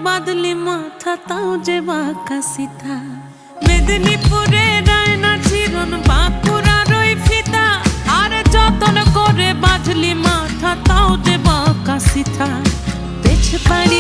বাদলি মাথা তাও যে বাঁকা সিথা। মেদিনীপুরে রায়না চিরন বাঁকুড়ার ওই ফিতা, আর যতন করে বাঁধলি মাথা তাও যে বাঁকা সিথা। পেছ পায়